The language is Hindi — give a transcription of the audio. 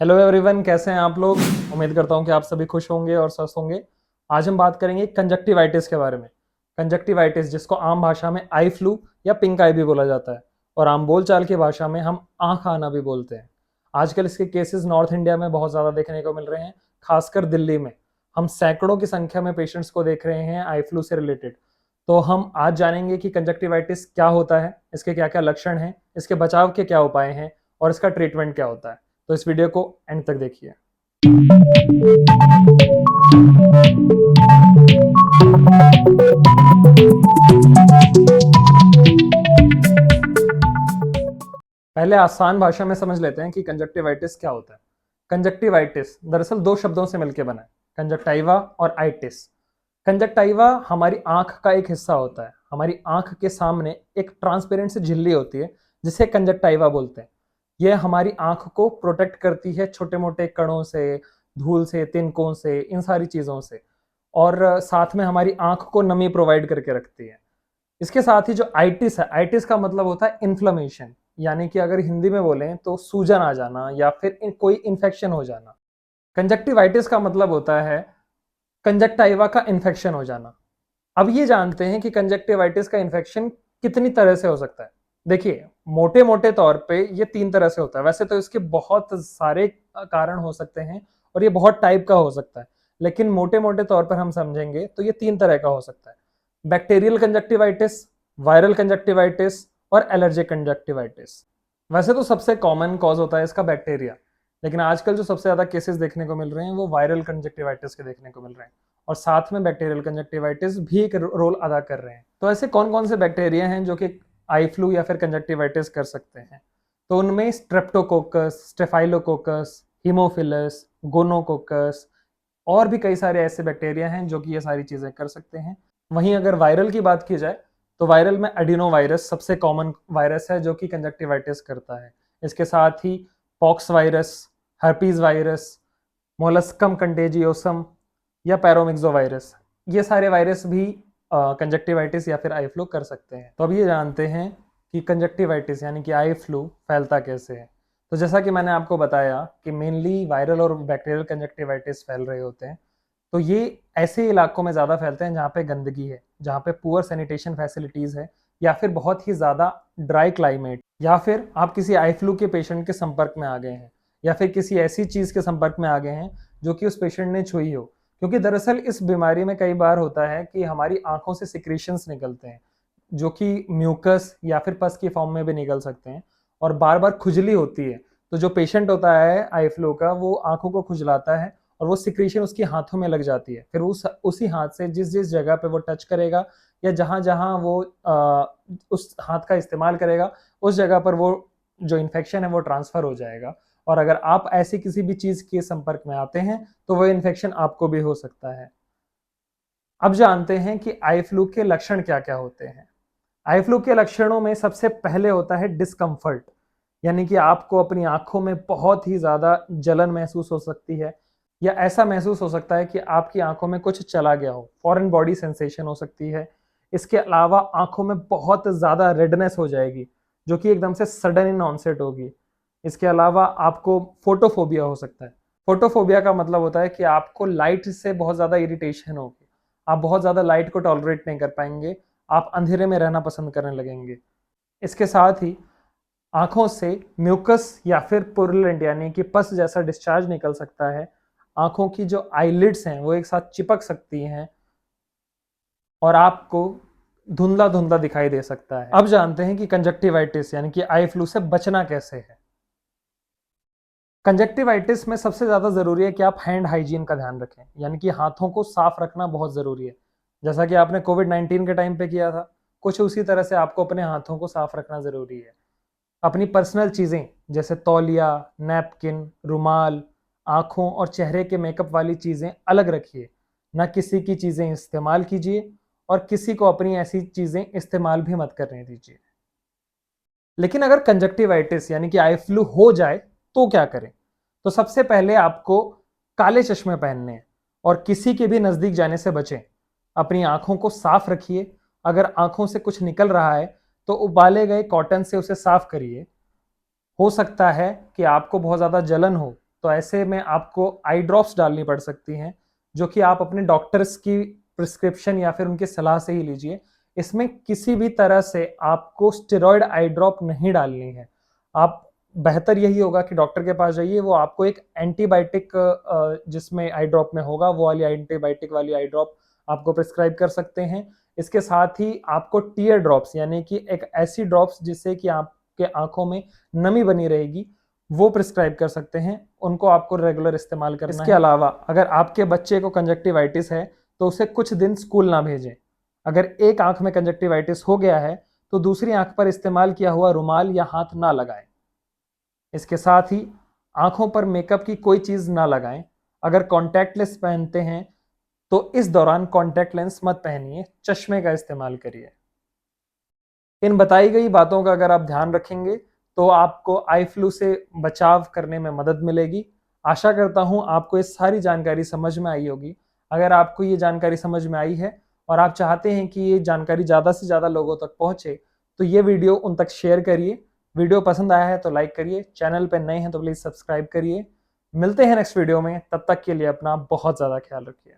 हेलो एवरीवन, कैसे हैं आप लोग। उम्मीद करता हूं कि आप सभी खुश होंगे और स्वस्थ होंगे। आज हम बात करेंगे कंजक्टिवाइटिस के बारे में। कंजक्टिवाइटिस, जिसको आम भाषा में आई फ्लू या पिंक आई भी बोला जाता है और आम बोलचाल की भाषा में हम आंख आना भी बोलते हैं। आजकल इसके केसेस नॉर्थ इंडिया में बहुत ज़्यादा देखने को मिल रहे हैं, खासकर दिल्ली में। हम सैकड़ों की संख्या में पेशेंट्स को देख रहे हैं आई फ्लू से रिलेटेड। तो हम आज जानेंगे कि कंजक्टिवाइटिस क्या होता है, इसके क्या क्या लक्षण हैं, इसके बचाव के क्या उपाय हैं और इसका ट्रीटमेंट क्या होता है। तो इस वीडियो को एंड तक देखिए। पहले आसान भाषा में समझ लेते हैं कि कंजक्टिवाइटिस क्या होता है। कंजक्टिवाइटिस दरअसल दो शब्दों से मिलकर बना है, कंजक्टाइवा और आइटिस। कंजक्टाइवा हमारी आंख का एक हिस्सा होता है। हमारी आंख के सामने एक ट्रांसपेरेंट सी झिल्ली होती है जिसे कंजक्टाइवा बोलते हैं। यह हमारी आंख को प्रोटेक्ट करती है छोटे मोटे कणों से, धूल से, तिनकों से, इन सारी चीज़ों से। और साथ में हमारी आंख को नमी प्रोवाइड करके रखती है। इसके साथ ही जो आइटिस है, आइटिस का मतलब होता है इन्फ्लेमेशन, यानी कि अगर हिंदी में बोलें तो सूजन आ जाना या फिर कोई इन्फेक्शन हो जाना। कंजक्टिवाइटिस का मतलब होता है कंजक्टाइवा का इन्फेक्शन हो जाना। अब ये जानते हैं कि कंजक्टिवाइटिस का इन्फेक्शन कितनी तरह से हो सकता है। देखिए, मोटे मोटे तौर पे ये 3 तरह से होता है। वैसे तो इसके बहुत सारे कारण हो सकते हैं और ये बहुत टाइप का हो सकता है, लेकिन मोटे मोटे तौर पर हम समझेंगे तो ये 3 तरह का हो सकता है: बैक्टीरियल कंजक्टिवाइटिस, वायरल कंजक्टिवाइटिस और एलर्जिक कंजक्टिवाइटिस। वैसे तो सबसे कॉमन कॉज होता है इसका बैक्टीरिया, लेकिन आजकल जो सबसे ज्यादा केसेस देखने को मिल रहे हैं वो वायरल कंजक्टिवाइटिस के देखने को मिल रहे हैं, और साथ में बैक्टीरियल कंजक्टिवाइटिस भी एक रोल अदा कर रहे हैं। तो ऐसे कौन कौन से बैक्टीरिया हैं जो कि आई फ्लू या फिर कंजक्टिवाइटिस कर सकते हैं? तो उनमें स्ट्रेप्टोकोकस, स्टेफाइलोकोकस, हीमोफिलस, गोनोकोकस और भी कई सारे ऐसे बैक्टीरिया हैं जो कि ये सारी चीजें कर सकते हैं। वहीं अगर वायरल की बात की जाए तो वायरल में एडिनोवायरस सबसे कॉमन वायरस है जो कि कंजक्टिवाइटिस करता है। इसके साथ ही pox virus, herpes virus, molluscum contagiosum या पैरोमिक्सो वायरस, ये सारे वायरस भी कंजक्टिवाइटिस या फिर आई फ्लू कर सकते हैं। तो अब ये जानते हैं कि कंजक्टिवाइटिस यानी कि आई फ्लू फैलता कैसे है। तो जैसा कि मैंने आपको बताया कि मेनली वायरल और बैक्टीरियल कंजक्टिवाइटिस फैल रहे होते हैं। तो ये ऐसे इलाकों में ज़्यादा फैलते हैं जहाँ पे गंदगी है, जहाँ पे पुअर सैनिटेशन फैसिलिटीज़ है, या फिर बहुत ही ज़्यादा ड्राई क्लाइमेट, या फिर आप किसी आई फ्लू के पेशेंट के संपर्क में आ गए हैं, या फिर किसी ऐसी चीज़ के संपर्क में आ गए हैं जो कि उस पेशेंट ने छुई हो। क्योंकि दरअसल इस बीमारी में कई बार होता है कि हमारी आंखों से सिक्रीशंस निकलते हैं जो कि म्यूकस या फिर पस की फॉर्म में भी निकल सकते हैं, और बार बार खुजली होती है। तो जो पेशेंट होता है आई फ्लू का, वो आंखों को खुजलाता है और वो सिक्रीशन उसके हाथों में लग जाती है। फिर उसी हाथ से जिस जिस जगह पे वो टच करेगा या जहां जहां वो उस हाथ का इस्तेमाल करेगा, उस जगह पर वो जो इन्फेक्शन है वो ट्रांसफर हो जाएगा। और अगर आप ऐसी किसी भी चीज के संपर्क में आते हैं तो वो इन्फेक्शन आपको भी हो सकता है। अब जानते हैं कि आई फ्लू के लक्षण क्या क्या होते हैं। आई फ्लू के लक्षणों में सबसे पहले होता है डिस्कम्फर्ट, यानी कि आपको अपनी आंखों में बहुत ही ज्यादा जलन महसूस हो सकती है, या ऐसा महसूस हो सकता है कि आपकी आंखों में कुछ चला गया हो, फॉरेन बॉडी सेंसेशन हो सकती है। इसके अलावा आंखों में बहुत ज्यादा रेडनेस हो जाएगी जो कि एकदम से सडन इन ऑनसेट होगी। इसके अलावा आपको फोटोफोबिया हो सकता है। फोटोफोबिया का मतलब होता है कि आपको लाइट से बहुत ज्यादा इरिटेशन होगी, आप बहुत ज्यादा लाइट को टॉलरेट नहीं कर पाएंगे, आप अंधेरे में रहना पसंद करने लगेंगे। इसके साथ ही आंखों से म्यूकस या फिर पुरलेंट यानी कि पस जैसा डिस्चार्ज निकल सकता है। आंखों की जो आईलिड्स हैं वो एक साथ चिपक सकती हैं और आपको धुंधला धुंधला दिखाई दे सकता है। अब जानते हैं कि कंजक्टिवाइटिस यानी कि आई फ्लू से बचना कैसे है। कंजक्टिवाइटिस में सबसे ज़्यादा ज़रूरी है कि आप हैंड हाइजीन का ध्यान रखें, यानी कि हाथों को साफ रखना बहुत ज़रूरी है। जैसा कि आपने कोविड-19 के टाइम पे किया था, कुछ उसी तरह से आपको अपने हाथों को साफ रखना ज़रूरी है। अपनी पर्सनल चीज़ें जैसे तौलिया, नैपकिन, रुमाल, आँखों और चेहरे के मेकअप वाली चीज़ें अलग रखिए। ना किसी की चीज़ें इस्तेमाल कीजिए और किसी को अपनी ऐसी चीज़ें इस्तेमाल भी मत करने दीजिए। लेकिन अगर कंजक्टिवाइटिस यानी कि आई फ्लू हो जाए तो क्या करें? तो सबसे पहले आपको काले चश्मे पहनने हैं और किसी के भी नजदीक जाने से बचें। अपनी आंखों को साफ रखिए। अगर आंखों से कुछ निकल रहा है तो उबाले गए कॉटन से उसे साफ करिए। हो सकता है कि आपको बहुत ज्यादा जलन हो, तो ऐसे में आपको आई ड्रॉप्स डालनी पड़ सकती हैं, जो कि आप अपने डॉक्टर्स की प्रिस्क्रिप्शन या फिर उनकी सलाह से ही लीजिए। इसमें किसी भी तरह से आपको स्टेरॉयड आई ड्रॉप नहीं डालनी है। आप बेहतर यही होगा कि डॉक्टर के पास जाइए, वो आपको एक एंटीबायोटिक जिसमें आई ड्रॉप में होगा वो वाली एंटीबायोटिक वाली आई ड्रॉप आपको प्रिस्क्राइब कर सकते हैं। इसके साथ ही आपको टीयर ड्रॉप्स यानी कि एक ऐसी ड्रॉप्स जिससे कि आपके आंखों में नमी बनी रहेगी वो प्रिस्क्राइब कर सकते हैं, उनको आपको रेगुलर इस्तेमाल करना है। इसके अलावा अगर आपके बच्चे को कंजक्टिवाइटिस है तो उसे कुछ दिन स्कूल ना भेजें। अगर एक आंख में कंजक्टिवाइटिस हो गया है तो दूसरी आंख पर इस्तेमाल किया हुआ रुमाल या हाथ ना लगाएं। इसके साथ ही आंखों पर मेकअप की कोई चीज ना लगाएं। अगर कॉन्टैक्ट लेंस पहनते हैं तो इस दौरान कॉन्टैक्ट लेंस मत पहनिए, चश्मे का इस्तेमाल करिए। इन बताई गई बातों का अगर आप ध्यान रखेंगे तो आपको आई फ्लू से बचाव करने में मदद मिलेगी। आशा करता हूं आपको ये सारी जानकारी समझ में आई होगी। अगर आपको ये जानकारी समझ में आई है और आप चाहते हैं कि ये जानकारी ज़्यादा से ज़्यादा लोगों तक पहुंचे तो ये वीडियो उन तक शेयर करिए। वीडियो पसंद आया है तो लाइक करिए, चैनल पर नए हैं तो प्लीज़ सब्सक्राइब करिए। मिलते हैं नेक्स्ट वीडियो में, तब तक के लिए अपना बहुत ज़्यादा ख्याल रखिए।